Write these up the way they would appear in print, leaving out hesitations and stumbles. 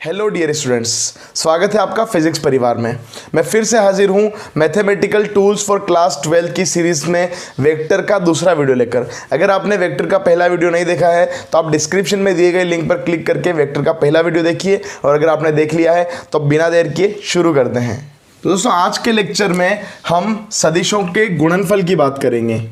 Hello dear students, स्वागत है आपका फिजिक्स परिवार में। मैं फिर से हाजिर हूँ मैथमेटिकल टूल्स फॉर क्लास 12 की सीरीज़ में वेक्टर का दूसरा वीडियो लेकर। अगर आपने वेक्टर का पहला वीडियो नहीं देखा है तो आप डिस्क्रिप्शन में दिए गए लिंक पर क्लिक करके वेक्टर का पहला वीडियो देखिए, और अगर आपने देख लिया है तो बिना देर किए शुरू करते हैं। तो दोस्तों, आज के लेक्चर में हम सदिशों के गुणनफल की बात करेंगे।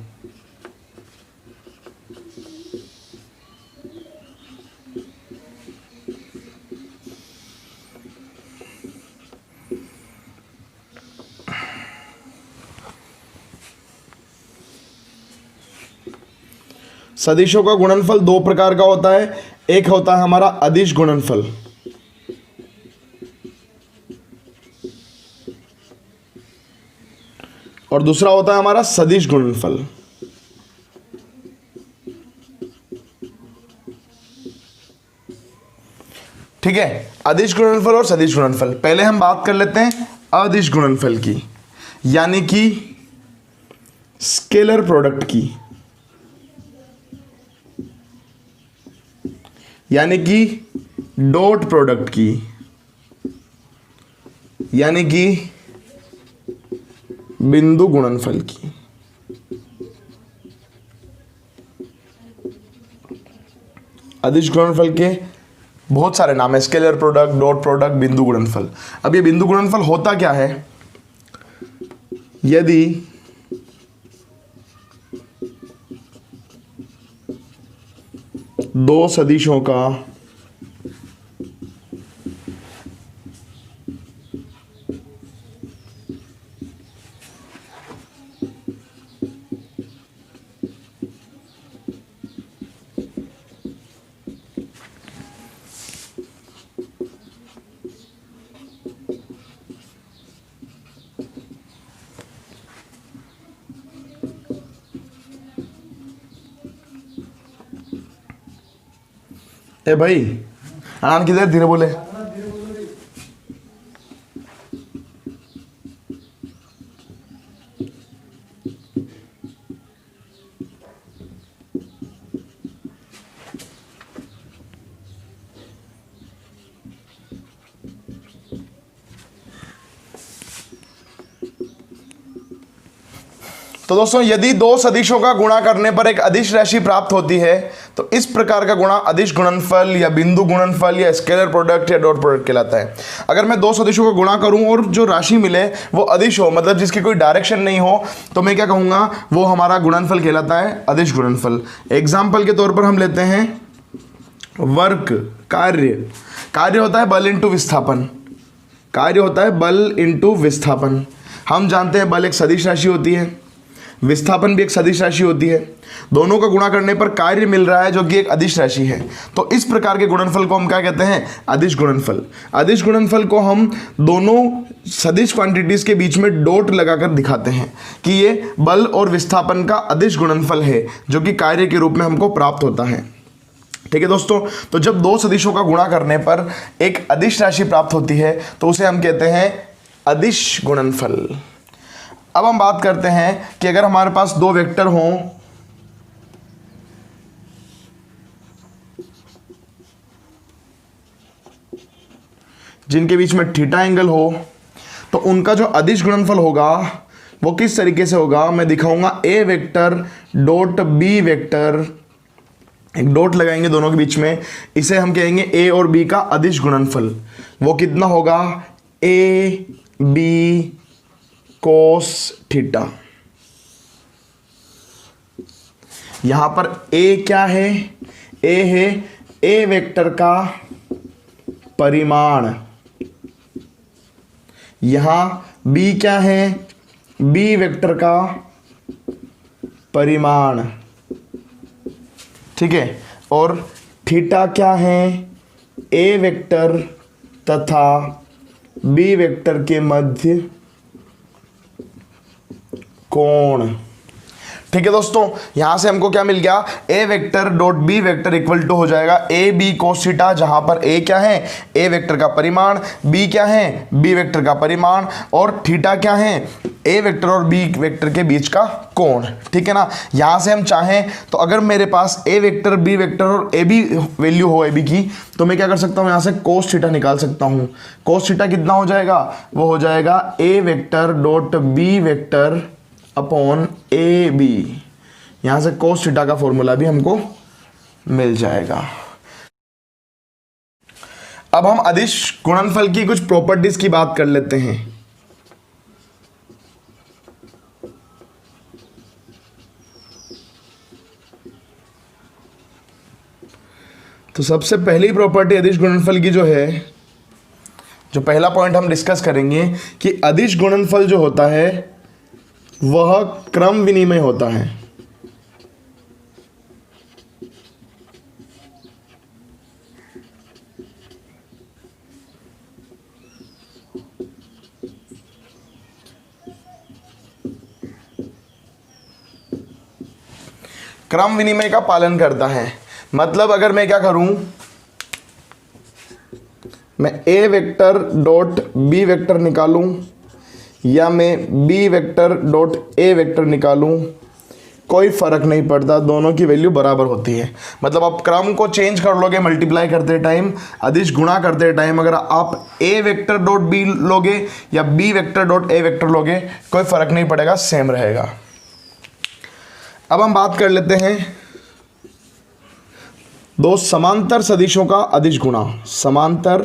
सदिशों का गुणनफल दो प्रकार का होता है। एक होता है हमारा अदिश गुणनफल, और दूसरा होता है हमारा सदिश गुणनफल। ठीक है, अदिश गुणनफल और सदिश गुणनफल। पहले हम बात कर लेते हैं अदिश गुणनफल की, यानी कि स्केलर प्रोडक्ट की, यानी कि डॉट प्रोडक्ट की, यानी कि बिंदु गुणनफल की। अदिश गुणनफल के बहुत सारे नाम है, स्केलर प्रोडक्ट, डॉट प्रोडक्ट, बिंदु गुणनफल। अब ये बिंदु गुणनफल होता क्या है? यदि दो सदिशों का ए भाई, आनंद किधर, धीरे बोले। तो दोस्तों, यदि दो सदिशों का गुणा करने पर एक अदिश राशि प्राप्त होती है तो इस प्रकार का गुणा अदिश गुणनफल या बिंदु गुणनफल या स्केलर प्रोडक्ट या डॉट प्रोडक्ट कहलाता है। अगर मैं दो सदिशों का गुणा करूं और जो राशि मिले वो अदिश हो, मतलब जिसकी कोई डायरेक्शन नहीं हो, तो मैं क्या कहूंगा, वो हमारा गुणनफल कहलाता है, अदिश गुणनफल। एग्जाम्पल के तौर पर हम लेते हैं वर्क, कार्य। कार्य होता है बल इंटू विस्थापन, कार्य होता है बल इंटू विस्थापन। हम जानते हैं बल एक सदिश राशि होती है, विस्थापन भी एक सदिश राशि होती है। दोनों का गुणा करने पर कार्य मिल रहा है जो कि एक अदिश राशि है। तो इस प्रकार के गुणनफल को हम क्या कहते हैं? अदिश गुणनफल। अदिश गुणनफल को हम दोनों सदिश क्वांटिटीज के बीच में डॉट लगाकर दिखाते हैं कि ये बल और विस्थापन का अदिश गुणनफल है, जो कि कार्य के रूप में हमको प्राप्त होता है। ठीक है दोस्तों, तो जब दो सदिशों का गुणा करने पर एक अदिश राशि प्राप्त होती है तो उसे हम कहते हैं अदिश गुणनफल। अब हम बात करते हैं कि अगर हमारे पास दो वेक्टर हों, जिनके बीच में थीटा एंगल हो, तो उनका जो अदिश गुणनफल होगा वो किस तरीके से होगा, मैं दिखाऊंगा। ए वेक्टर डॉट बी वेक्टर, एक डॉट लगाएंगे दोनों के बीच में, इसे हम कहेंगे ए और बी का अदिश गुणनफल। वो कितना होगा? A B cos theta. यहां पर ए क्या है? ए है ए वेक्टर का परिमाण। यहां बी क्या है? बी वेक्टर का परिमाण। ठीक है, और थीटा क्या है? ए वेक्टर तथा बी वेक्टर के मध्य कोण। ठीक है दोस्तों, यहां से हमको क्या मिल गया, A vector dot B vector equal to हो जाएगा ए बी कोस थीटा, जहां पर ए क्या है, ए वेक्टर का परिमाण, बी क्या है, बी वेक्टर का परिमाण, और थीटा क्या है, ए वेक्टर और बी वेक्टर के बीच का कोण। ठीक है ना। यहां से हम चाहें तो अगर मेरे पास ए वेक्टर, बी वेक्टर और ए बी वैल्यू हो ए बी की, तो मैं क्या कर सकता हूं, यहां से कोस थीटा निकाल सकता हूं। कोस थीटा कितना हो जाएगा, वो हो जाएगा A vector dot B vector upon A B. यहां से कोस थीटा का फॉर्मूला भी हमको मिल जाएगा। अब हम अदिश गुणनफल की कुछ प्रॉपर्टीज की बात कर लेते हैं। तो सबसे पहली प्रॉपर्टी अदिश गुणनफल की जो है, जो पहला पॉइंट हम डिस्कस करेंगे कि अदिश गुणनफल जो होता है वह क्रम विनिमय होता है। क्रम विनिमय का पालन करता है। मतलब अगर मैं क्या करूं, मैं A vector dot B vector निकालूं या मैं B vector dot A vector निकालूं, कोई फर्क नहीं पड़ता, दोनों की वैल्यू बराबर होती है। मतलब आप क्रम को चेंज कर लोगे मल्टीप्लाई करते टाइम, अदिश गुणा करते टाइम अगर आप ए वेक्टर डॉट बी लोगे या B vector dot A vector लोगे, कोई फर्क नहीं पड़ेगा, सेम रहेगा। अब हम बात कर लेते हैं दो समांतर सदिशों का अदिश गुणा। समांतर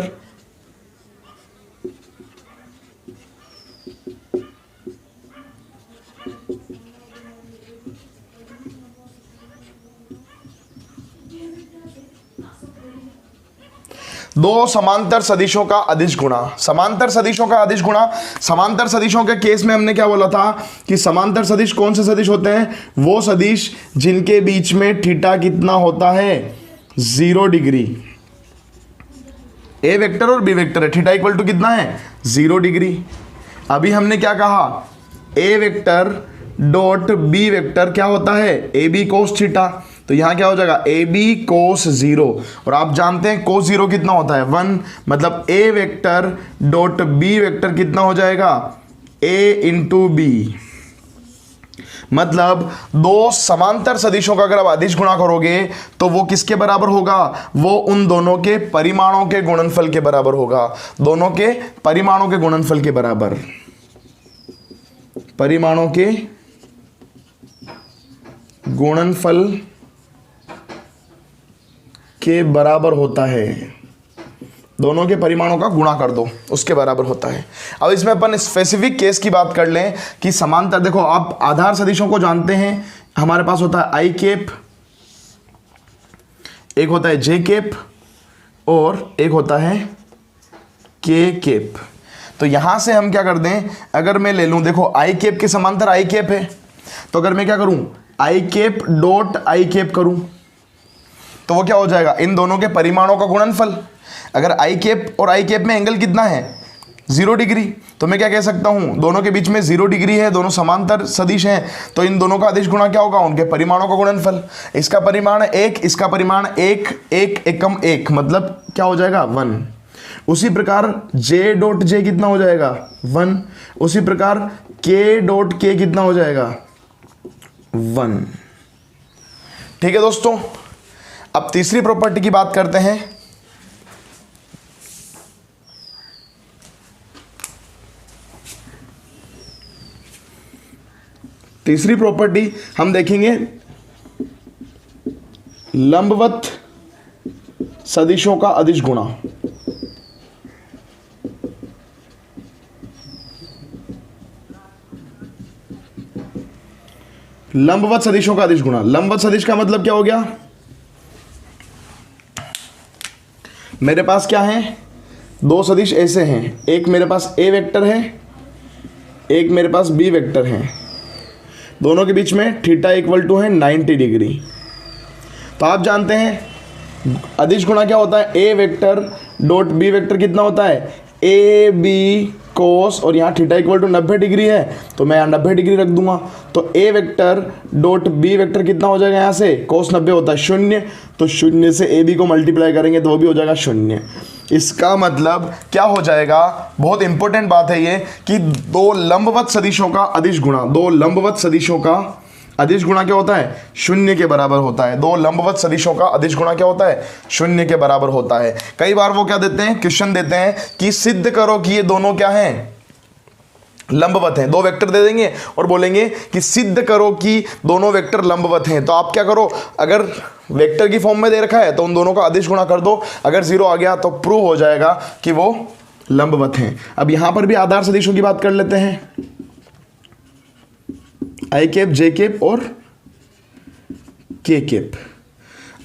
दो समांतर सदिशों का अदिश गुणा। समांतर सदिशों का अदिश गुणा, समांतर सदिशों के केस में हमने क्या बोला था कि समांतर सदिश कौन से सदिश होते हैं, वो सदिश जिनके बीच में थीटा कितना होता है, 0 डिग्री। ए वेक्टर और बी वेक्टर है, थीटा इक्वल टू कितना है, 0 डिग्री। अभी हमने क्या कहा, ए वेक्टर डॉट बी वेक्टर क्या होता है, ए बी कोस थीटा। तो यहां क्या हो जाएगा, ए बी कोस 0, और आप जानते हैं कोस 0 कितना होता है, 1। मतलब ए वेक्टर डॉट बी वेक्टर कितना हो जाएगा, ए इंटू बी। मतलब दो समांतर सदिशों का अगर आप अदिश गुणा करोगे तो वो किसके बराबर होगा, वो उन दोनों के परिमाणों के गुणनफल के बराबर होगा। दोनों के परिमाणों के गुणनफल के बराबर, परिमाणों के गुणनफल के बराबर होता है। दोनों के परिमाणों का गुणा कर दो, उसके बराबर होता है। अब इसमें अपन स्पेसिफिक केस की बात कर लें कि समांतर, देखो आप आधार सदिशों को जानते हैं, हमारे पास होता है आई कैप, एक होता है जे कैप और एक होता है के कैप। तो यहां से हम क्या कर दें, अगर मैं ले लूं, देखो आई कैप के समांतर आई कैप है, तो अगर मैं क्या करूं, आई कैप डॉट आई कैप करूं, तो वो क्या हो जाएगा, इन दोनों के परिमाणों का गुणनफल। अगर आई कैप और आई कैप में एंगल कितना है, 0 डिग्री, तो मैं क्या कह सकता हूं, दोनों के बीच में 0 डिग्री है, दोनों समांतर सदिश हैं, तो इन दोनों का अदिश गुणा क्या होगा, उनके परिमाणों का गुणनफल। इसका परिमाण 1, इसका परिमाण 1, 1 एकम 1, मतलब क्या हो जाएगा, 1। उसी प्रकार जे डॉट जे कितना हो जाएगा, 1। उसी प्रकार के डॉट के कितना हो जाएगा, 1। ठीक है दोस्तों, अब तीसरी प्रॉपर्टी की बात करते हैं। तीसरी प्रॉपर्टी हम देखेंगे लंबवत सदिशों का अदिश गुणा। लंबवत सदिशों का अदिश गुणा। लंबवत सदिश का मतलब क्या हो गया, मेरे पास क्या है, दो सदिश ऐसे हैं, एक मेरे पास ए वेक्टर है, एक मेरे पास बी वेक्टर है, दोनों के बीच में थीटा इक्वल टू है 90 डिग्री। तो आप जानते हैं अदिश गुणा क्या होता है, A vector dot B vector कितना होता है, ए बी कोस और यहाँ थीटा इक्वल टू 90 डिग्री है तो मैं यहाँ 90 डिग्री रख दूंगा। तो A vector dot B vector कितना हो जाएगा, यहाँ से कोस 90 होता है 0, तो 0 से ए बी को मल्टीप्लाई करेंगे तो वो भी हो जाएगा 0। इसका मतलब क्या हो जाएगा, बहुत इंपॉर्टेंट बात है ये कि दो लंबवत सदिशों का अदिश गुणा, दो लंबवत सदिशों का अदिश गुणा क्या होता है, 0 के बराबर होता है। दो लंबवत सदिशों का अदिश गुणा क्या होता है, 0 के बराबर होता है। कई बार वो क्या देते हैं, क्वेश्चन देते हैं कि सिद्ध करो कि ये दोनों क्या हैं, लंबवत हैं। दो वेक्टर दे देंगे और बोलेंगे कि सिद्ध करो कि दोनों वेक्टर लंबवत हैं। तो आप क्या करो, अगर वेक्टर की फॉर्म में दे रखा है तो उन दोनों का अदिश गुणा कर दो, अगर 0 आ गया तो प्रूव हो जाएगा कि वो लंबवत हैं। अब यहां पर भी आधार सदिशों की बात कर लेते हैं, आई कैप, जे कैप और के कैप।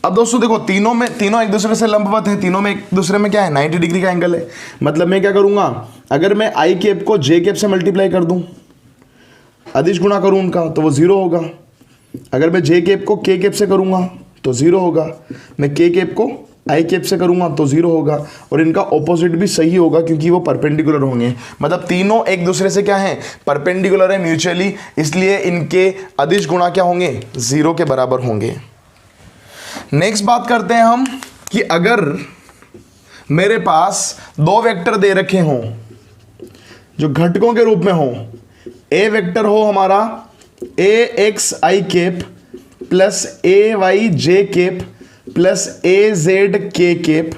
अब दोस्तों देखो, तीनों एक दूसरे से लंबवत हैं, तीनों में एक दूसरे में क्या है, 90 डिग्री का एंगल है। मतलब मैं क्या करूंगा, अगर मैं आई कैप को जे कैप से मल्टीप्लाई कर दूं, अदिश गुणा करूं उनका, तो वो 0 होगा। अगर मैं जे कैप को के कैप से करूंगा तो 0 होगा, मैं के कैप को आई कैप से करूंगा तो 0 होगा, और इनका ऑपोजिट भी सही होगा क्योंकि वो परपेंडिकुलर होंगे। मतलब तीनों एक दूसरे से क्या है, परपेंडिकुलर है म्यूचुअली, इसलिए इनके अदिश गुणा क्या होंगे, 0 के बराबर होंगे। नेक्स्ट बात करते हैं हम कि अगर मेरे पास दो वेक्टर दे रखे हों जो घटकों के रूप में हो, ए वेक्टर हो हमारा ए X I cap plus A Y J cap plus A Z K cap,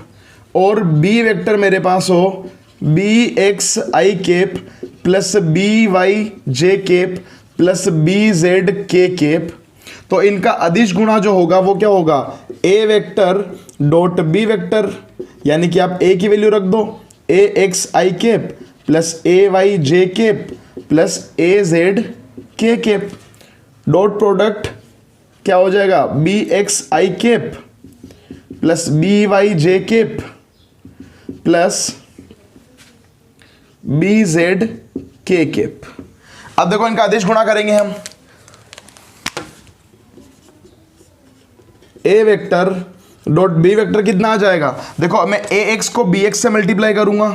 और बी वेक्टर मेरे पास हो B X I cap plus B Y J cap plus B Z K cap, तो इनका अदिश गुणा जो होगा वो क्या होगा, ए वेक्टर डॉट बी वेक्टर, यानी कि आप ए की वैल्यू रख दो ए X I cap plus A Y J cap plus A Z K cap, dot product क्या हो जाएगा, B X I cap plus B Y J cap plus B Z K cap. अब देखो इनका आदेश गुणा करेंगे हम, A vector dot B vector कितना आ जाएगा, देखो मैं ए एक्स को बी एक्स से मल्टीप्लाई करूंगा,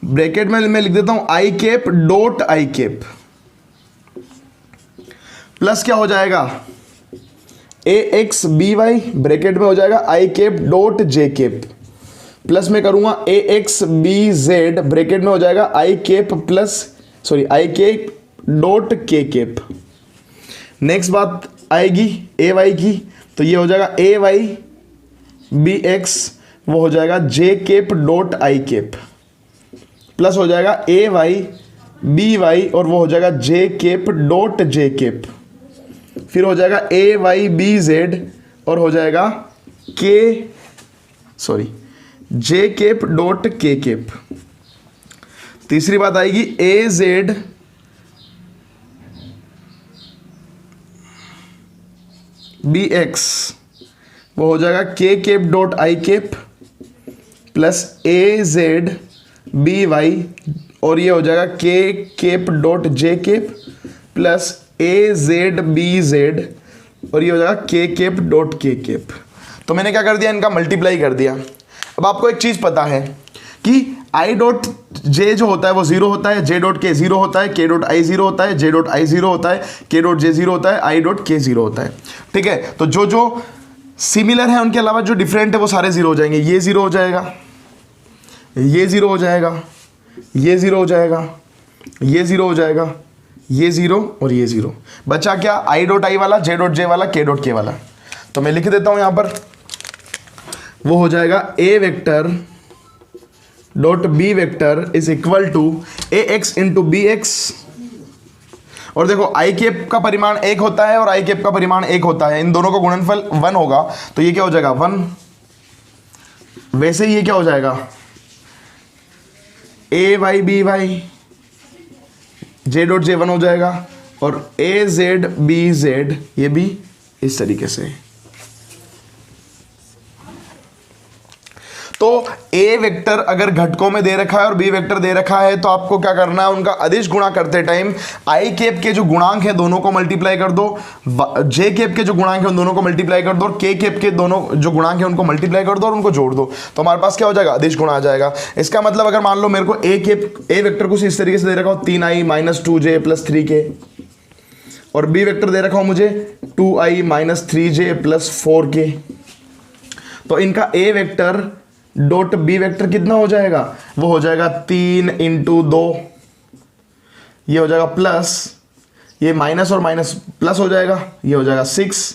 ब्रैकेट में मैं लिख देता हूं I cap dot I cap, plus क्या हो जाएगा A X B Y, bracket में हो जाएगा I cap dot J cap, plus में करूंगा A X B Z, bracket में हो जाएगा I cap I cap dot K cap. Next बात आएगी ए वाई की, तो ये हो जाएगा ए वाई बी एक्स, वो हो जाएगा J cap dot I cap, plus हो जाएगा ए वाई बी वाई और वो हो जाएगा J cap dot J cap, फिर हो जाएगा ए वाई बी जेड और हो जाएगा J cap dot K cap. तीसरी बात आएगी ए जेड बी एक्स, वो हो जाएगा K cap dot I cap plus A Z B Y और ये हो जाएगा K cap dot J cap plus A Z B Z और ये हो जाएगा K cap dot K cap. तो मैंने क्या कर दिया, इनका मल्टीप्लाई कर दिया। अब आपको एक चीज़ पता है कि आई डॉट जे जो होता है वो 0 होता है, जे डॉट के 0 होता है, के डॉट आई 0 होता है, जे डॉट आई 0 होता है, के डॉट जे 0 होता है, आई डॉट के 0 होता है। ठीक है, तो जो जो सिमिलर है उनके अलावा जो डिफरेंट है वो सारे 0 हो जाएंगे। ये 0 हो जाएगा, ये 0 हो जाएगा, ये 0 हो जाएगा, ये 0 हो जाएगा, ये 0 और ये 0। बचा क्या, आई डॉट आई वाला, जे डॉट जे वाला, के डॉट के वाला। तो मैं लिख देता हूं यहां पर, वो हो जाएगा A vector dot B vector is equal to A X into B X, और देखो आई कैप का परिमाण 1 होता है और आई कैप का परिमाण 1 होता है, इन दोनों का गुणनफल 1 होगा, तो ये क्या हो जाएगा 1। वैसे ही ये क्या हो जाएगा A Y B Y J dot J 1 हो जाएगा और ए जेड बी जेड ये भी इस तरीके से। तो ए वेक्टर अगर घटकों में दे रखा है और बी वेक्टर दे रखा है तो आपको क्या करना है, उनका अदिश गुणा करते टाइम आई कैप के जो गुणांक है दोनों को मल्टीप्लाई कर दो, जे कैप के जो गुणांक है उन दोनों को मल्टीप्लाई कर दो, और के कैप के दोनों जो गुणांक है उनको मल्टीप्लाई कर दो और उनको जोड़ दो, तो हमारे पास क्या हो जाएगा, अदिश गुणा आ जाएगा। इसका मतलब अगर मान लो मेरे को ए वेक्टर को इस तरीके से दे रखा हो 3i - 2j + 3k, और बी वेक्टर दे रखा हो मुझे 2i - 3j + 4k, तो इनका ए वेक्टर डॉट बी वेक्टर कितना हो जाएगा, वो हो जाएगा 3 × 2, ये हो जाएगा प्लस, ये माइनस और माइनस प्लस हो जाएगा, ये हो जाएगा 6,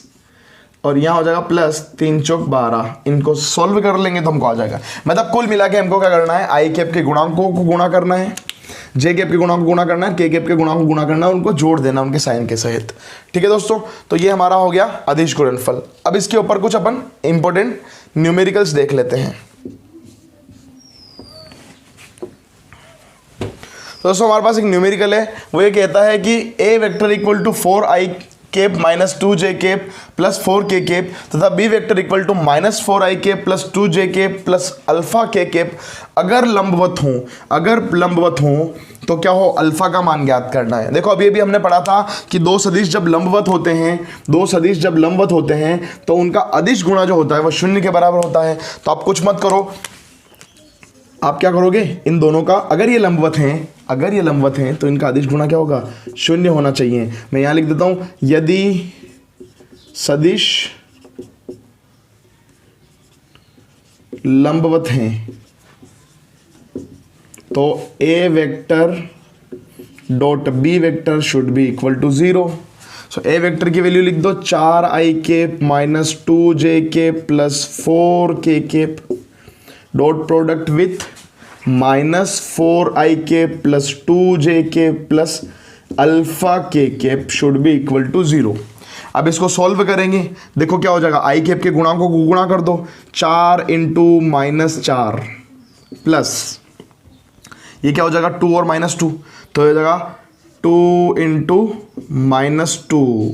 और यहाँ हो जाएगा प्लस 3 × 4 = 12। इनको सॉल्व कर लेंगे तो हमको आ जाएगा। मतलब कुल मिला के हमको क्या करना है, आई कैप के गुणांकों को गुणा करना है, जे कैप के गुणांक को गुणा करना है, के कैप के गुणांक को गुणा करना है, उनको जोड़ देना उनके साइन के सहित। ठीक है दोस्तों, तो ये हमारा हो गया अदिश गुणनफल। अब इसके ऊपर कुछ अपन इंपॉर्टेंट न्यूमेरिकल्स देख लेते हैं। तो दोस्तों हमारे पास एक न्यूमेरिकल है, वो ये कहता है कि A vector equal to 4i cap - 2j cap + 4k cap तथा B vector equal to -4i cap + 2j cap + alpha k cap अगर लंबवत हों तो क्या हो, अल्फा का मान ज्ञात करना है। देखो अभी हमने पढ़ा था कि दो सदिश जब लंबवत होते हैं तो उनका अदिश गुणा जो होता है वो 0 के बराबर होता है। तो आप कुछ मत करो, आप क्या करोगे, इन दोनों का अगर ये लंबवत हैं तो इनका अदिश गुणा क्या होगा, 0 होना चाहिए। मैं यहां लिख देता हूं, यदि सदिश लंबवत हैं तो A vector dot B vector should be equal to 0। So A vector की वैल्यू लिख दो 4i cap - 2j cap + 4k cap dot product with -4i cap + 2j cap + alpha k cap should be equal to 0। अब इसको solve करेंगे, देखो क्या हो जाएगा, आई कैप के गुणांकों को गुणा कर दो, 4 × -4 प्लस ये क्या हो जाएगा 2 और -2, तो हो जाएगा 2 × -2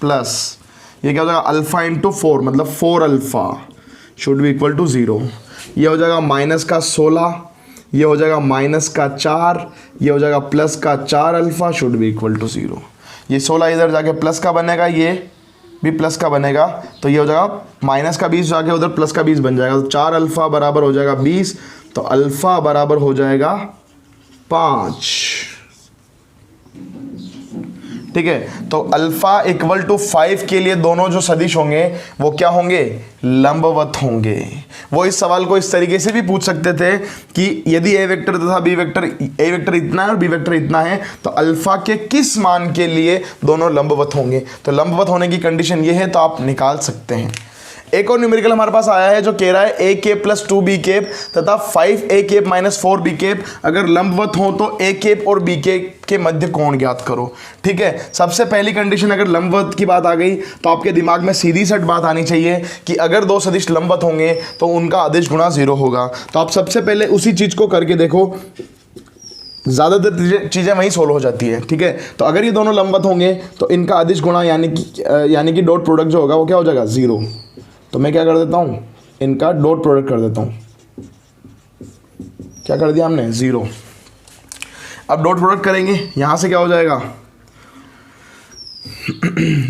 प्लस ये क्या हो जाएगा अल्फा × 4 मतलब 4 alpha should be equal to 0। ये हो जाएगा माइनस का 16, ये हो जाएगा माइनस का 4, ये हो जाएगा प्लस का 4 alpha should be equal to 0। ये 16 इधर जाके प्लस का बनेगा, ये भी प्लस का बनेगा, तो ये हो जाएगा माइनस का 20 जाके उधर प्लस का 20 बन जाएगा, तो 4 अल्फा बराबर हो जाएगा 20, तो अल्फा बराबर हो जाएगा 5। ठीक है, तो अल्फा इक्वल टू 5 के लिए दोनों जो सदिश होंगे वो क्या होंगे, लंबवत होंगे। वो इस सवाल को इस तरीके से भी पूछ सकते थे कि यदि ए वेक्टर तथा बी वेक्टर, ए वेक्टर इतना है और बी वेक्टर इतना है, तो अल्फा के किस मान के लिए दोनों लंबवत होंगे। तो लंबवत होने की कंडीशन ये है, तो आप निकाल सकते हैं। एक और न्यूमेरिकल हमारे पास आया है जो कह रहा है a कैप + 2b कैप तथा 5a कैप - 4b कैप अगर लंबवत हो तो a कैप और b कैप के मध्य कोण ज्ञात करो। ठीक है, सबसे पहली कंडीशन अगर लंबवत की बात आ गई तो आपके दिमाग में सीधी सट बात आनी चाहिए कि अगर दो सदिश लंबवत होंगे तो उनका अदिश गुणा 0 होगा। तो आप सबसे पहले उसी चीज़ को करके देखो, ज़्यादातर चीज़ें वहीं सोल्व हो जाती है। ठीक है, तो अगर ये दोनों लंबवत होंगे तो इनका अदिश गुणा यानी कि डॉट प्रोडक्ट जो होगा वो क्या हो जाएगा 0। तो मैं क्या कर देता हूँ, इनका डॉट प्रोडक्ट कर देता हूँ, क्या कर दिया हमने 0। अब डॉट प्रोडक्ट करेंगे, यहाँ से क्या हो जाएगा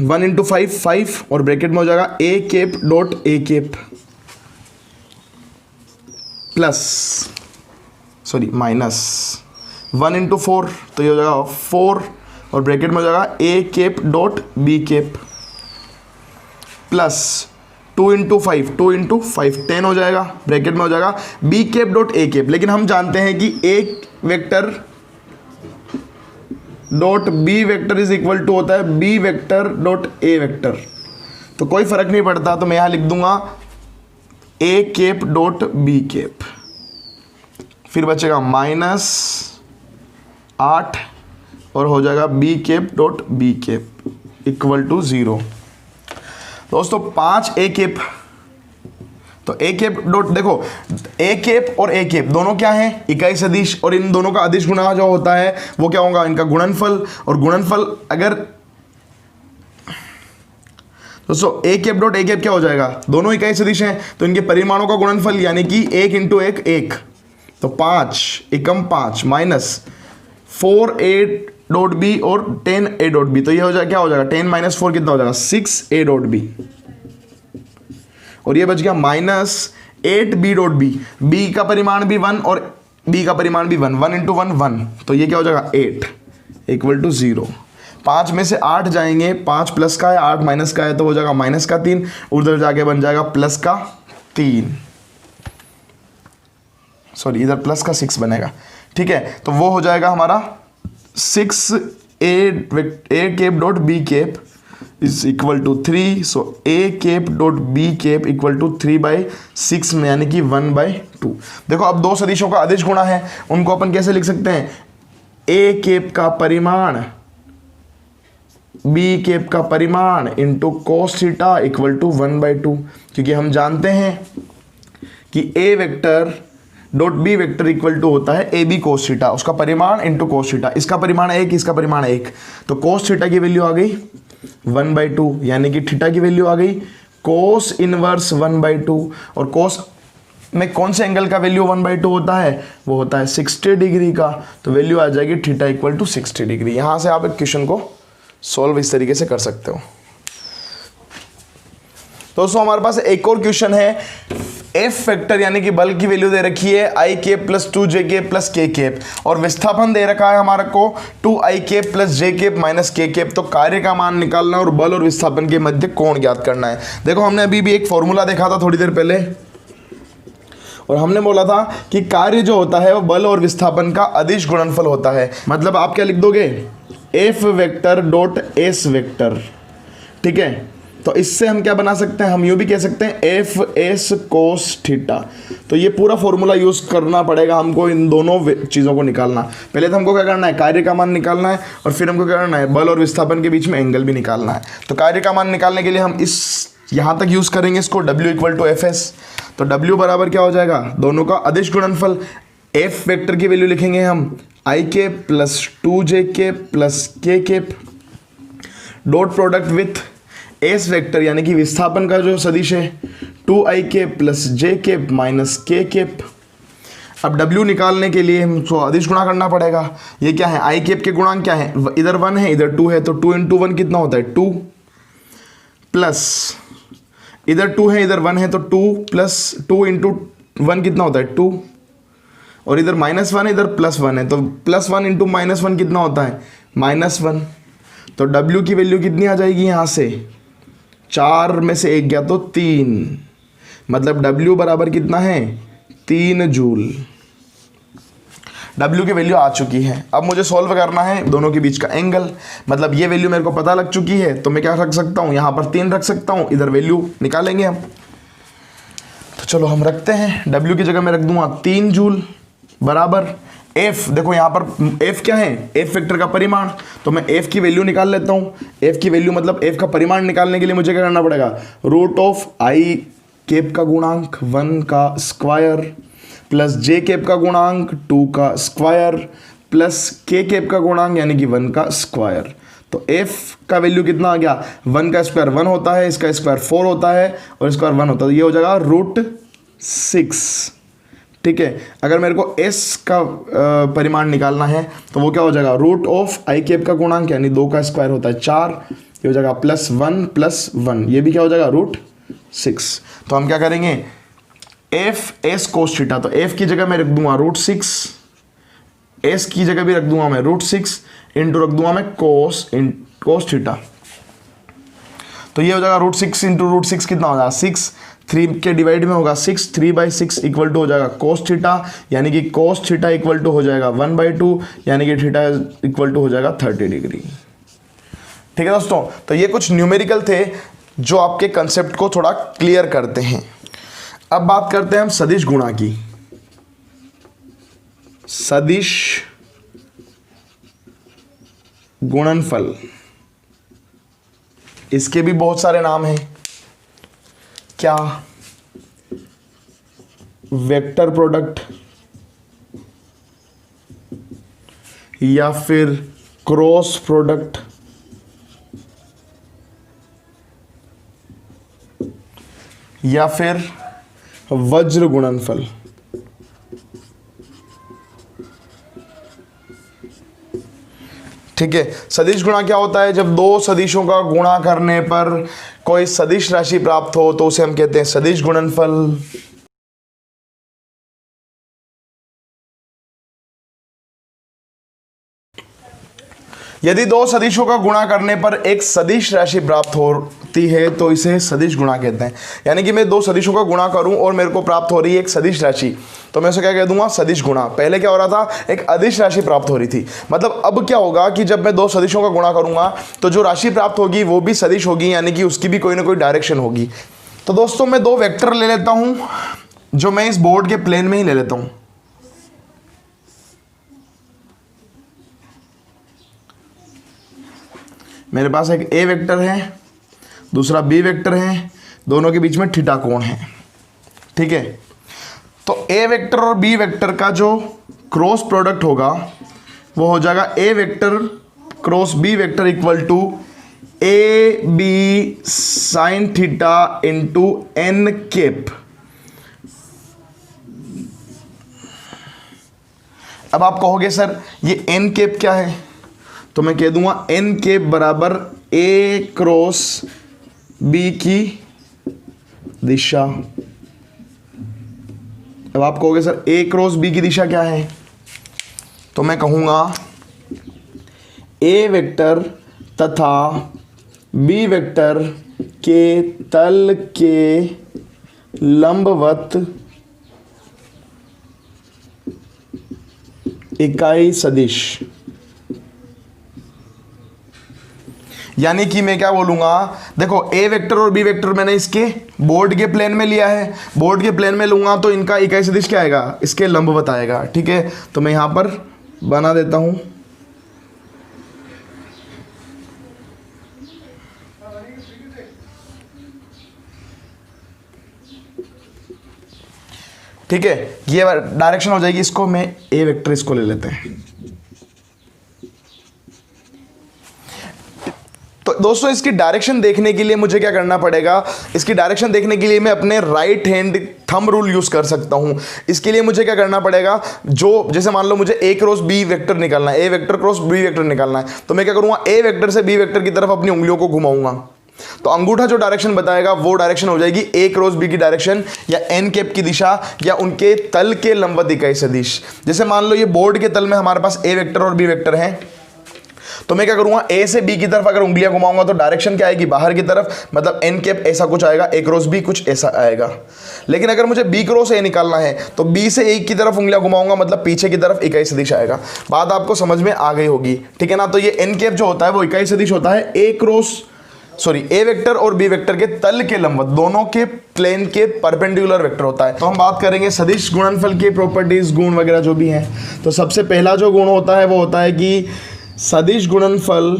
1 × 5 5 और ब्रैकेट में हो जाएगा a cap dot a cap plus minus 1 × 4, तो ये हो जाएगा 4 और ब्रैकेट में हो जाएगा a cap dot b cap plus 2 × 5 10 हो जाएगा, ब्रैकेट में हो जाएगा B cap dot A cap. लेकिन हम जानते हैं कि A vector dot B vector is equal to होता है B vector dot A vector, तो कोई फर्क नहीं पड़ता, तो मैं यहां लिख दूंगा A cap dot B cap, फिर बचेगा -8 और हो जाएगा B cap dot B cap equal to 0। दोस्तों 5 ए कैप, तो ए कैप डॉट, देखो ए कैप और ए कैप दोनों क्या हैं, इकाई सदिश, और इन दोनों का अदिश गुणा जो होता है वो क्या होगा, इनका गुणनफल। और गुणनफल अगर, दोस्तों ए कैप डॉट ए कैप क्या हो जाएगा, दोनों इकाई सदिश हैं तो इनके परिमाणों का गुणनफल यानी कि 1 इंटू 1 1, तो 5 एकम 5 माइनस 4 ए डॉट बी और 10 ए डॉट बी, तो ये हो जाएगा क्या हो जाएगा 10 माइनस 4 कितना हो जाएगा 6 ए डॉट बी, और ये बच गया minus 8 B dot B, B का परिमाण भी 1 और बी का परिमाण भी 1, 1 इंटू 1 1, तो ये क्या हो जाएगा 8 इक्वल टू 0। 5 में से 8 जाएंगे, 5 प्लस का है 8 माइनस का है तो हो जाएगा माइनस का 3, उधर जाके बन जाएगा प्लस का 3, सॉरी इधर प्लस का 6 बनेगा, ठीक है। तो वो हो जाएगा हमारा 6 A cap dot B cap is equal to 3, so A cap dot B cap equal to 3/6 में यानी कि 1/2। देखो अब दो सदिशों का अदिश गुणा है, उनको अपन कैसे लिख सकते हैं, ए कैप का परिमाण बी कैप का परिमाण into cos theta equal to 1/2, क्योंकि हम जानते हैं कि A vector dot B vector equal to होता है ए बी कोस थीटा, उसका परिमाण इंटू कोस थीटा, इसका परिमाण 1 इसका परिमाण 1, तो कोस थीटा की वैल्यू आ गई 1/2 यानी कि थीटा की वैल्यू आ गई कोस इनवर्स 1/2, और कोस में कौन से एंगल का वैल्यू 1/2 होता है, वो होता है 60 डिग्री का, तो वैल्यू आ जाएगी थीटा इक्वल टू 60 डिग्री। यहां से आप एक क्वेश्चन को सॉल्व इस तरीके से कर सकते हो। दोस्तों हमारे पास एक और क्वेश्चन है, एफ वेक्टर यानी कि बल की वैल्यू दे रखी है आई cap plus 2 cap plus K cap, और विस्थापन दे रखा है हमारे को 2i cap plus J cap minus K cap, तो कार्य का मान निकालना है और बल और विस्थापन के मध्य कोण ज्ञात करना है। देखो हमने अभी भी एक फॉर्मूला देखा था थोड़ी देर पहले, और हमने बोला था कि कार्य जो होता है वो बल और विस्थापन का अदिश गुणनफल होता है। मतलब आप क्या लिख दोगे, F vector dot S vector, ठीक है। तो इससे हम क्या बना सकते हैं, हम यूँ भी कह सकते हैं एफ एस कोस थीटा। तो ये पूरा फॉर्मूला यूज़ करना पड़ेगा हमको इन दोनों चीज़ों को निकालना। पहले तो हमको क्या करना है, कार्य का मान निकालना है, और फिर हमको क्या करना है, बल और विस्थापन के बीच में एंगल भी निकालना है। तो कार्य का मान निकालने के लिए हम इस यहाँ तक यूज़ करेंगे इसको, W equal to F S. तो W बराबर क्या हो जाएगा, दोनों का अदिश गुणनफल। एफ वेक्टर की वैल्यू लिखेंगे हम I cap plus 2j cap plus K cap dot product with S vector यानी कि विस्थापन का जो सदिश है 2i cap plus J cap minus K cap. अब W निकालने के लिए हमको अदिश गुणा करना पड़ेगा। ये क्या है, आई कैप के गुणांक क्या है, इधर 1 है इधर 2 है, तो 2 इंटू 1 कितना होता है 2, प्लस इधर 2 है इधर 1 है, तो 2 प्लस 2 इंटू 1 कितना होता है 2, और इधर -1 है इधर +1 है, तो +1 इंटू -1 कितना होता है -1। तो W की वैल्यू कितनी आ जाएगी यहाँ से, 4 में से 1 गया तो 3, मतलब W बराबर कितना है 3 जूल। W की वैल्यू आ चुकी है। अब मुझे सॉल्व करना है दोनों के बीच का एंगल, मतलब ये वैल्यू मेरे को पता लग चुकी है, तो मैं क्या रख सकता हूँ, यहाँ पर 3 रख सकता हूँ, इधर वैल्यू निकालेंगे हम। तो चलो हम रखते हैं, W की जगह मैं रख दूंगा 3 जूल बराबर F। देखो यहाँ पर F क्या है, F वेक्टर का परिमाण, तो मैं F की वैल्यू निकाल लेता हूँ। F की वैल्यू मतलब F का परिमाण निकालने के लिए मुझे क्या करना पड़ेगा, रूट ऑफ आई कैप का गुणांक 1 का स्क्वायर प्लस जे कैप का गुणांक 2 का स्क्वायर प्लस के कैप का गुणांक यानी कि 1 का स्क्वायर। तो F का वैल्यू कितना आ गया, 1 का स्क्वायर 1 होता है, इसका स्क्वायर 4 होता है और स्क्वायर 1 होता है, तो ये हो जाएगा √6, ठीक है। अगर मेरे को S का परिमाण निकालना है तो वो क्या हो जाएगा, रूट ऑफ आई कैप का गुणांक यानी 2 का स्क्वायर होता है 4, ये हो जाएगा +1 + 1, ये भी क्या हो जाएगा √6। तो हम क्या करेंगे, एफ एस कोस थीटा, तो F की जगह मैं रख दूंगा √6, S की जगह भी रख दूंगा मैं √6 इंटू रख दूंगा मैं कोस थीटा, तो ये हो जाएगा √6 इंटू √6 कितना हो जाएगा 6, 3 के डिवाइड में होगा 6, 3/6 इक्वल टू हो जाएगा कोस थीटा, यानी कि कोस थीटा इक्वल टू हो जाएगा 1/2, यानी कि थीटा इक्वल टू हो जाएगा 30 डिग्री। ठीक है दोस्तों, तो ये कुछ न्यूमेरिकल थे जो आपके कंसेप्ट को थोड़ा क्लियर करते हैं। अब बात करते हैं हम सदिश गुणा की। सदिश गुणनफल, इसके भी बहुत सारे नाम हैं। क्या, वेक्टर प्रोडक्ट, या फिर क्रॉस प्रोडक्ट, या फिर वज्र गुणनफल। ठीक है, सदिश गुणा क्या होता है? जब दो सदिशों का गुणा करने पर कोई सदिश राशि प्राप्त हो तो उसे हम कहते हैं सदिश गुणनफल। यदि दो सदिशों का गुणा करने पर एक सदिश राशि प्राप्त होती है तो इसे सदिश गुणा कहते हैं। यानी कि मैं दो सदिशों का गुणा करूं और मेरे को प्राप्त हो रही है एक सदिश राशि, तो मैं उसे क्या कह दूंगा? सदिश गुणा। पहले क्या हो रहा था? एक अदिश राशि प्राप्त हो रही थी। मतलब अब क्या होगा कि जब मैं दो सदिशों का गुणा करूंगा तो जो राशि प्राप्त होगी वो भी सदिश होगी, यानी कि उसकी भी कोई ना कोई डायरेक्शन होगी। तो दोस्तों मैं दो वेक्टर ले लेता हूं जो मैं इस बोर्ड के प्लेन में ही ले लेता हूं। मेरे पास एक ए वेक्टर है, दूसरा बी वेक्टर है, दोनों के बीच में थीटा कोण है। ठीक है, तो ए वेक्टर और बी वेक्टर का जो क्रॉस प्रोडक्ट होगा वो हो जाएगा A vector cross B vector equal to A B sine theta into N cap. अब आप कहोगे सर ये एन केप क्या है? तो मैं कह दूंगा एन केप बराबर ए क्रॉस बी की दिशा। अब आप कहोगे सर ए क्रॉस बी की दिशा क्या है? तो मैं कहूंगा ए वेक्टर तथा बी वेक्टर के तल के लंबवत इकाई सदिश। यानी कि मैं क्या बोलूंगा? देखो ए वेक्टर और बी वेक्टर मैंने इसके बोर्ड के प्लेन में लिया है, बोर्ड के प्लेन में लूंगा तो इनका इकाई सदिश क्या आएगा? इसके लंबवत आएगा। ठीक है, तो मैं यहां पर बना देता हूं। ठीक है, ये डायरेक्शन हो जाएगी। इसको मैं ए वेक्टर इसको ले लेते हैं। तो दोस्तों इसकी डायरेक्शन देखने के लिए मुझे क्या करना पड़ेगा? इसकी डायरेक्शन देखने के लिए मैं अपने right hand thumb rule use कर सकता हूं। इसके लिए मुझे क्या करना पड़ेगा? जो जैसे मान लो मुझे ए क्रॉस बी वेक्टर निकालना है, A vector cross B vector निकालना है, तो मैं क्या करूंगा? ए वेक्टर से बी वेक्टर की तरफ अपनी उंगलियों को घुमाऊंगा, तो अंगूठा जो डायरेक्शन बताएगा वो डायरेक्शन हो जाएगी ए क्रॉस बी की डायरेक्शन, या एन कैप की दिशा, या उनके तल के लंबवत इकाई सदिश। जैसे मान लो ये बोर्ड के तल में हमारे पास ए वेक्टर और बी वेक्टर है, तो मैं क्या करूंगा? ए से बी की तरफ अगर उंगलियां घुमाऊंगा तो डायरेक्शन क्या आएगी? बाहर की तरफ, मतलब एन कैप ऐसा कुछ आएगा, ए क्रॉस बी कुछ ऐसा आएगा। लेकिन अगर मुझे बी क्रॉस ए निकालना है तो बी से ए की तरफ उंगलियां घुमाऊंगा, मतलब पीछे की तरफ इकाई सदिश आएगा। बात आपको समझ में आ गई होगी, ठीक है ना? तो ये एन कैप जो होता है वो इकाई सदिश होता है ए वेक्टर और बी वेक्टर के तल के लंबवत, दोनों के प्लेन के परपेंडिकुलर वेक्टर होता है। तो हम बात करेंगे सदिश गुणनफल के प्रॉपर्टीज, गुण वगैरह जो भी हैं। तो सबसे पहला जो गुण होता है वो होता है कि सदिश गुणनफल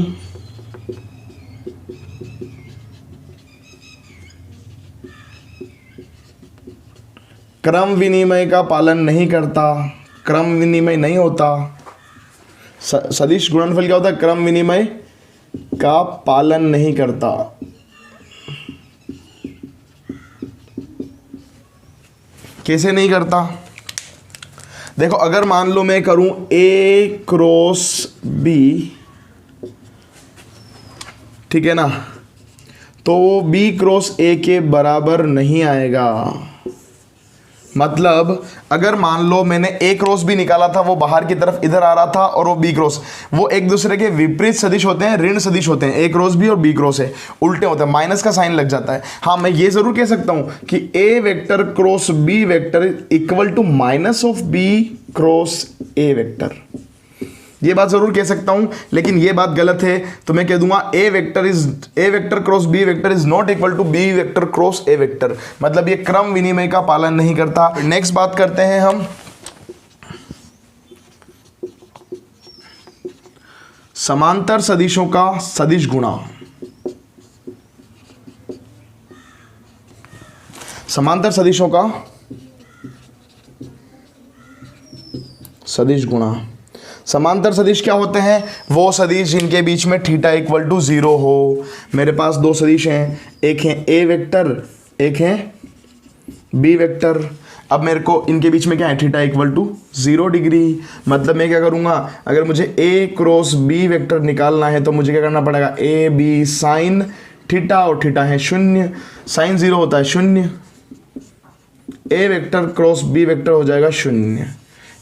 क्रम विनिमय का पालन नहीं करता, क्रम विनिमय नहीं होता। सदिश गुणनफल क्या होता है? क्रम विनिमय का पालन नहीं करता। कैसे नहीं करता? देखो अगर मान लो मैं करूं ए क्रॉस बी, ठीक है ना, तो बी क्रॉस ए के बराबर नहीं आएगा। मतलब अगर मान लो मैंने ए क्रॉस बी निकाला था, वो बाहर की तरफ इधर आ रहा था, और वो बी क्रॉस, वो एक दूसरे के विपरीत सदिश होते हैं, ऋण सदिश होते हैं। ए क्रॉस बी और बी क्रॉस है उल्टे होते हैं, माइनस का साइन लग जाता है। हाँ, मैं ये जरूर कह सकता हूं कि A vector cross B vector equal to minus of B cross A vector, ये बात जरूर कह सकता हूं, लेकिन ये बात गलत है। तो मैं कह दूंगा A vector cross B vector is not equal to B vector cross A vector, मतलब ये क्रम विनिमय का पालन नहीं करता। नेक्स्ट बात करते हैं हम समांतर सदिशों का सदिश गुणा। समांतर सदिशों का सदिश गुणा। समांतर सदिश क्या होते हैं? वो सदिश जिनके बीच में थीटा इक्वल टू 0 हो। मेरे पास दो सदिश हैं, एक है ए वेक्टर, एक है बी वेक्टर। अब मेरे को इनके बीच में क्या है, थीटा इक्वल टू 0 डिग्री। मतलब मैं क्या करूँगा, अगर मुझे ए क्रॉस बी वेक्टर निकालना है तो मुझे क्या करना पड़ेगा, ए बी साइन थीटा, और थीटा है 0, साइन 0 होता है 0, ए वेक्टर क्रॉस बी वेक्टर हो जाएगा 0।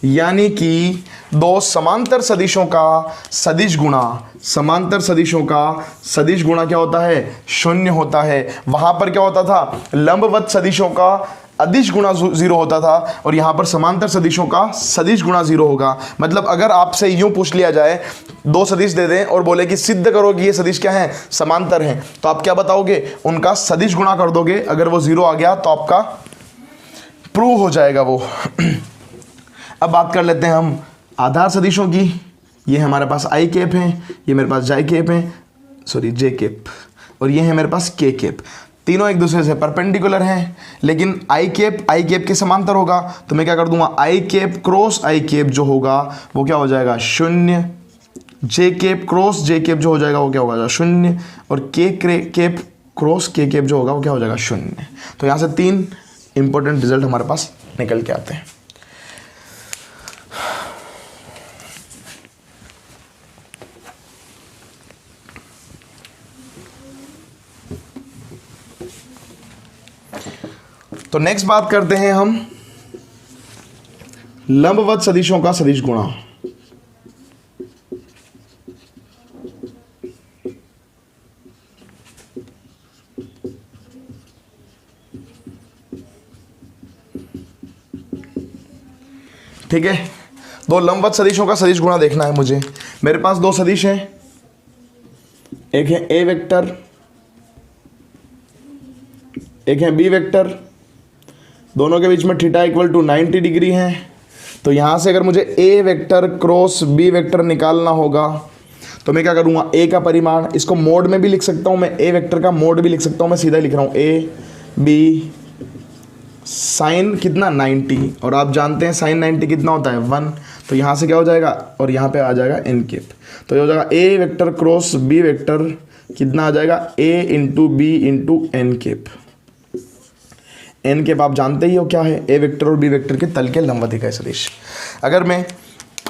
यानी कि दो समांतर सदिशों का सदिश गुणा, समांतर सदिशों का सदिश गुणा क्या होता है, 0 होता है। वहां पर क्या होता था, लंबवत सदिशों का अदिश गुणा 0 होता था, और यहां पर समांतर सदिशों का सदिश गुणा 0 होगा। मतलब अगर आपसे यूं पूछ लिया जाए, दो सदिश दे दें और बोले कि सिद्ध करो कि ये सदिश क्या है, समांतर हैं, तो आप क्या बताओगे, उनका सदिश गुणा कर दोगे। अगर वो 0 आ गया तो आपका प्रूव हो जाएगा वो। अब बात कर लेते हैं हम आधार सदिशों की। ये हमारे पास आई कैप है, ये मेरे पास जाई कैप है, सॉरी जे कैप, और ये है मेरे पास के कैप। तीनों एक दूसरे से परपेंडिकुलर हैं, लेकिन आई कैप के समांतर होगा। तो मैं क्या कर दूंगा, आई कैप क्रॉस आई कैप जो होगा वो क्या हो जाएगा 0, जे कैप क्रॉस जे कैप जो हो जाएगा वो क्या होगा 0, और के कैप क्रॉस के कैप जो होगा वो क्या हो जाएगा 0। तो यहाँ से 3 इंपॉर्टेंट रिजल्ट हमारे पास निकल के आते हैं। तो नेक्स्ट बात करते हैं हम लंबवत सदिशों का सदिश गुणा। ठीक है, दो लंबवत सदिशों का सदिश गुणा देखना है मुझे। मेरे पास दो सदिश हैं, एक है ए वेक्टर, एक है बी वेक्टर। दोनों के बीच में थीटा इक्वल टू 90 डिग्री है। तो यहाँ से अगर मुझे A vector cross B vector निकालना होगा तो मैं क्या करूँगा, ए का परिमाण, इसको मोड में भी लिख सकता हूँ मैं, ए वेक्टर का मोड भी लिख सकता हूँ मैं, सीधा लिख रहा हूँ ए बी साइन कितना 90, और आप जानते हैं साइन 90 कितना होता है 1। तो यहाँ से क्या हो जाएगा, और यहाँ पे आ जाएगा एन कैप। तो ये हो जाएगा A vector cross B vector कितना आ जाएगा, A into B into N cap. N cap आप जानते ही हो क्या है, ए वेक्टर और बी वेक्टर के तल के लंबवत इकाई सदिश। अगर मैं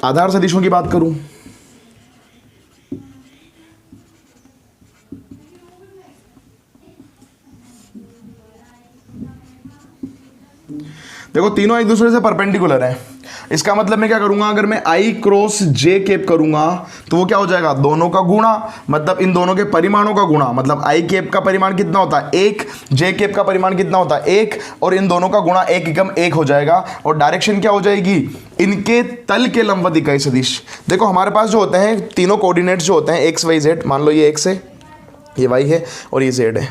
आधार सदिशों की बात करूं, देखो तीनों एक दूसरे से परपेंडिकुलर है। इसका मतलब मैं क्या करूंगा, अगर मैं आई क्रॉस जे कैप करूंगा तो वो क्या हो जाएगा, दोनों का गुणा, मतलब इन दोनों के परिमाणों का गुणा। मतलब आई कैप का परिमाण कितना होता है 1, जे कैप का परिमाण कितना होता है 1, और इन दोनों का गुणा 1 एकम 1 हो जाएगा। और डायरेक्शन क्या हो जाएगी, इनके तल के लंबवत इकाई सदिश। देखो हमारे पास जो होते हैं तीनों कोऑर्डिनेट्स जो होते हैं एक्स वाई जेड, मान लो ये एक्स है, ये वाई है और ये जेड है।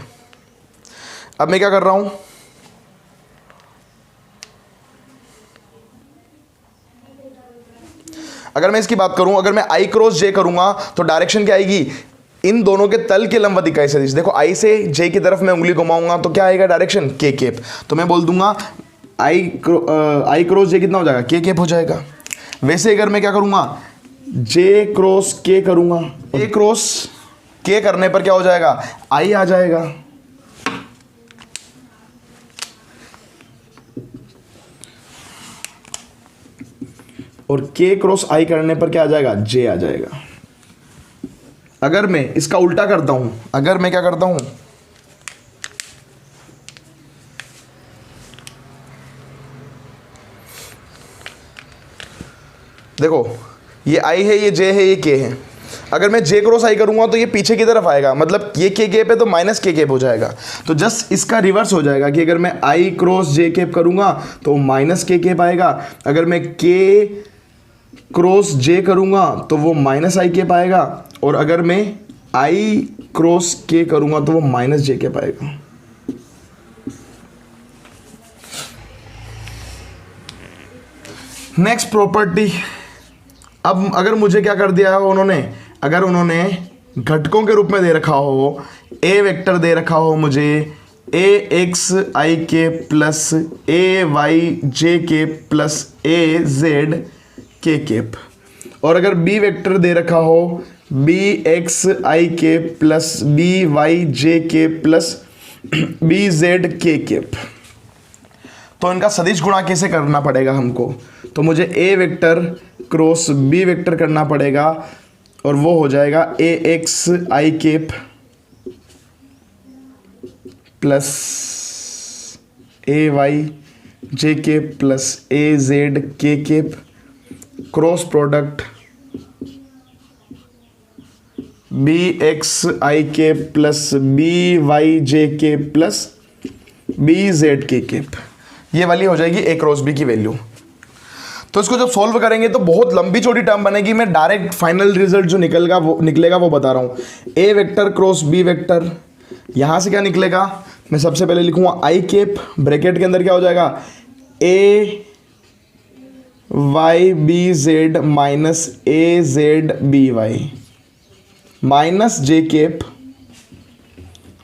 अब मैं क्या कर रहा हूं, अगर मैं इसकी बात करूं, अगर मैं आई क्रॉस जे करूंगा तो डायरेक्शन क्या आएगी, इन दोनों के तल के लंबवत इकाई सदिश। देखो आई से जे की तरफ मैं उंगली घुमाऊंगा तो क्या आएगा डायरेक्शन, के कैप। तो मैं बोल दूंगा आई क्रॉस जे कितना हो जाएगा, के कैप हो जाएगा। वैसे अगर मैं क्या करूंगा, जे क्रॉस के करूंगा, ए क्रॉस के करने पर क्या हो जाएगा, आई आ जाएगा। और के क्रॉस आई करने पर क्या आ जाएगा, जे आ जाएगा। अगर मैं इसका उल्टा करता हूं, अगर मैं क्या करता हूं, देखो ये आई है, ये जे है, ये के है। अगर मैं जे क्रॉस आई करूंगा तो ये पीछे की तरफ आएगा, मतलब ये के कैप है तो माइनस के कैप हो जाएगा। तो जस्ट इसका रिवर्स हो जाएगा कि अगर मैं आई क्रॉस जे कैप करूंगा तो माइनस के कैप आएगा। अगर मैं के क्रॉस जे करूंगा तो वो माइनस आई कैप आएगा, और अगर मैं आई क्रॉस के करूंगा तो वो माइनस जे कैप आएगा। नेक्स्ट प्रॉपर्टी, अब अगर मुझे क्या कर दिया है उन्होंने, अगर उन्होंने घटकों के रूप में दे रखा हो, ए वेक्टर दे रखा हो मुझे ए एक्स आई के प्लस ए वाई जे के plus A Z K cap, और अगर बी वेक्टर दे रखा हो बी एक्स आई के प्लस बी वाई जे के plus B Z K cap, तो इनका सदिश गुणा कैसे करना पड़ेगा हमको, तो मुझे A vector cross B vector करना पड़ेगा और वो हो जाएगा A X I cap plus A Y J cap plus A Z K cap cross product B X I cap plus B Y J cap plus B Z K cap, ये वाली हो जाएगी ए क्रॉस बी की value. तो इसको जब solve करेंगे तो बहुत लंबी चौड़ी टर्म बनेगी, मैं डायरेक्ट फाइनल रिजल्ट जो निकलेगा वो बता रहा हूँ। ए वेक्टर क्रॉस बी वेक्टर, यहाँ से क्या निकलेगा, मैं सबसे पहले लिखूंगा आई केप, ब्रैकेट के अंदर क्या हो जाएगा A Y B Z minus A Z B Y minus J cap,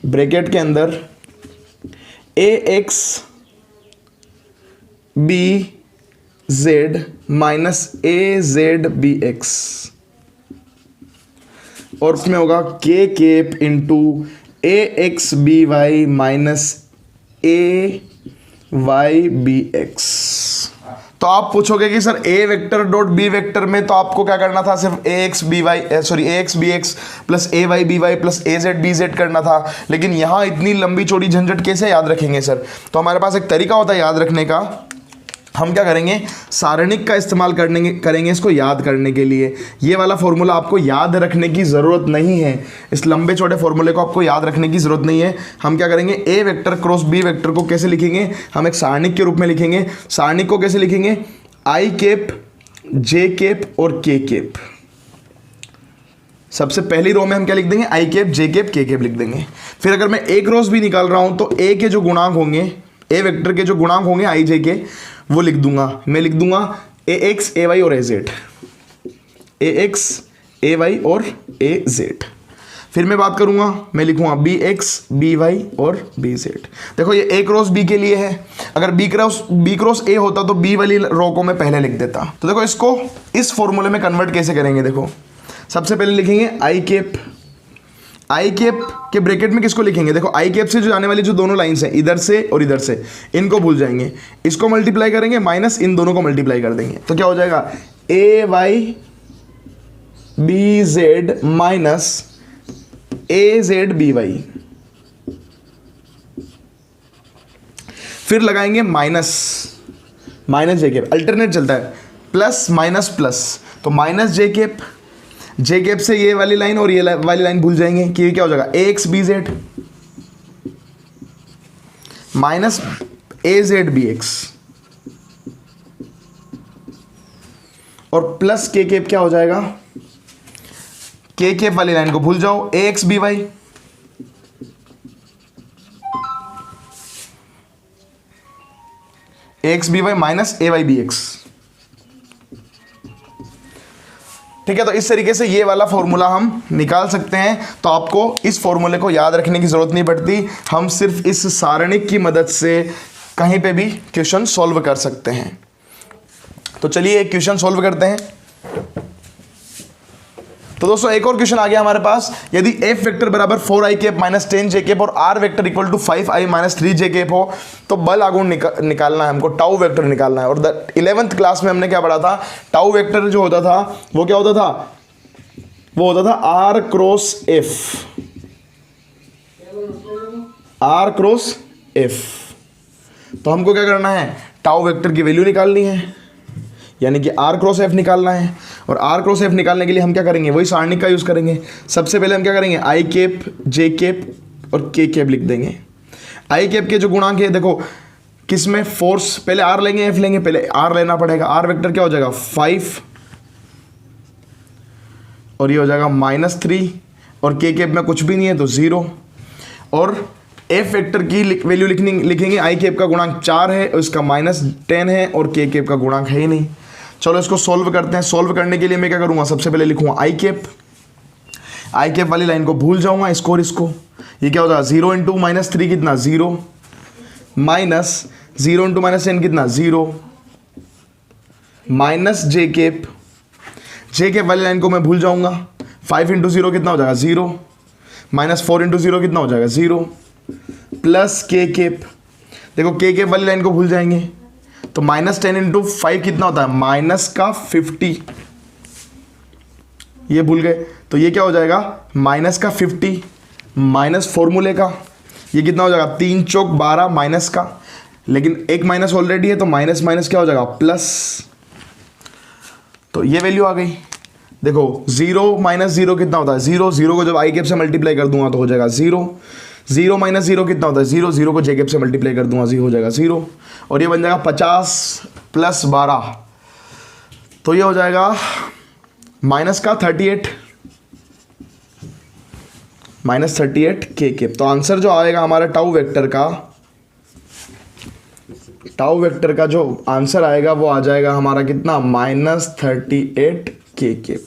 bracket के अंदर A X B Z minus A Z B X, और उसमें होगा K cap into A X B Y minus A Y B X. तो आप पूछोगे कि sir A vector dot B vector में तो आपको क्या करना था, सिर्फ A X B Y A X B X plus A Y B Y plus A Z B Z करना था, लेकिन यहाँ इतनी लंबी चौड़ी झंझट कैसे याद रखेंगे सर। तो हमारे पास एक तरीका होता है याद रखने का, हम क्या करेंगे सारणिक का इस्तेमाल करेंगे इसको याद करने के लिए। ये वाला फॉर्मूला आपको याद रखने की ज़रूरत नहीं है, इस लंबे छोटे फॉर्मूले को आपको याद रखने की ज़रूरत नहीं है। हम क्या करेंगे ए वेक्टर क्रॉस बी वेक्टर को कैसे लिखेंगे, हम एक सारणिक के रूप में लिखेंगे। सारणिक को कैसे लिखेंगे, आई केप जे केप और के केप। सबसे पहली रो में हम क्या लिख देंगे, आई केप जे केप के केप लिख देंगे। फिर अगर मैं ए क्रॉस बी निकाल रहा हूं तो ए के जो गुणांक होंगे, ए वेक्टर के जो गुणांक होंगे आई जे के, वो लिख दूंगा। मैं लिख दूंगा ए एक्स ए वाई और ए जेड, ए एक्स ए वाई और ए जेड। फिर मैं बात करूंगा, मैं लिखूंगा बी एक्स बी वाई और बी जेड। देखो ये ए क्रॉस बी के लिए है, अगर बी क्रॉस ए होता तो बी वाली रो को मैं पहले लिख देता। तो देखो इसको इस फॉर्मूले में कन्वर्ट कैसे करेंगे, देखो सबसे पहले लिखेंगे आई केप, आई केप के ब्रैकेट में किसको लिखेंगे, देखो आई केप से जो जाने वाली जो दोनों लाइंस हैं इधर से और इधर से, इनको भूल जाएंगे, इसको मल्टीप्लाई करेंगे माइनस इन दोनों को मल्टीप्लाई कर देंगे, तो क्या हो जाएगा A Y B Z minus A Z B Y. फिर लगाएंगे माइनस जे केप, अल्टरनेट चलता है प्लस माइनस प्लस, तो माइनस जे केप से ये वाली लाइन और ये वाली लाइन भूल जाएंगे कि ये क्या हो जाएगा A X B Z minus A Z B X, और प्लस के केप क्या हो जाएगा, के केप वाली लाइन को भूल जाओ, ए X B Y A X B Y minus A Y B x. ठीक है, तो इस तरीके से ये वाला फॉर्मूला हम निकाल सकते हैं। तो आपको इस फॉर्मूले को याद रखने की जरूरत नहीं पड़ती, हम सिर्फ इस सारणिक की मदद से कहीं पे भी क्वेश्चन सॉल्व कर सकते हैं। तो चलिए एक क्वेश्चन सॉल्व करते हैं। तो दोस्तों एक और क्वेश्चन आ गया हमारे पास, यदि एफ वेक्टर बराबर 4i cap minus 10j cap और R vector equal to 5i minus 3j cap हो तो बल आघूर्ण निकालना है हमको, टाउ वेक्टर निकालना है। और 11th क्लास में हमने क्या पढ़ा था, टाउ वेक्टर जो होता था वो क्या होता था, वो होता था R cross F, R cross F. तो हमको क्या करना है, टाउ वेक्टर की वैल्यू निकालनी है, यानी कि आर क्रॉस एफ निकालना है। और आर क्रॉस एफ निकालने के लिए हम क्या करेंगे, वही सारणिक का यूज़ करेंगे। सबसे पहले हम क्या करेंगे, आई केप जे केप और के केप लिख देंगे। आई केप के जो गुणांक है देखो किस में, फोर्स, पहले आर लेंगे एफ लेंगे, पहले आर लेना पड़ेगा। आर वेक्टर क्या हो जाएगा 5 और ये हो जाएगा -3, और के केप में कुछ भी नहीं है तो 0। और एफ वेक्टर की वैल्यू लिखेंगे, आई केप का गुणांक 4 है और इसका -10 है, और के केप का गुणांक है ही नहीं। चलो इसको सोल्व करते हैं। सोल्व करने के लिए मैं क्या करूँगा, सबसे पहले लिखूँगा आई केप वाली लाइन को भूल जाऊँगा, इसको और इसको, ये क्या हो जाएगा 0 इंटू -3 कितना 0, माइनस 0 इंटू -10 कितना 0, माइनस जे केप वाली लाइन को मैं भूल जाऊँगा, 5 इंटू 0 कितना हो जाएगा 0, -4 इंटू 0 कितना हो जाएगा 0, प्लस के केप। देखो के वाली लाइन को भूल जाएंगे, तो -10 इंटू 5 कितना होता है, -50। ये भूल गए तो ये क्या हो जाएगा, -50 माइनस फॉर्मूले का, ये कितना हो जाएगा, 3 चौक 12 माइनस का, लेकिन एक माइनस ऑलरेडी है तो माइनस माइनस क्या हो जाएगा, प्लस। तो ये वैल्यू आ गई। देखो 0 - 0 कितना होता है, 0। 0 को जब आई कैप से मल्टीप्लाई कर दूंगा तो हो जाएगा 0। 0 - 0 कितना होता है, 0। 0 को जे कैप से मल्टीप्लाई कर दूंगा, 0 हो जाएगा 0। और ये बन जाएगा 50 + 12, तो ये हो जाएगा माइनस का 38 -38 के कैप। तो आंसर जो आएगा हमारा टाउ वेक्टर का जो आंसर आएगा वो आ जाएगा हमारा कितना, -38 के कैप।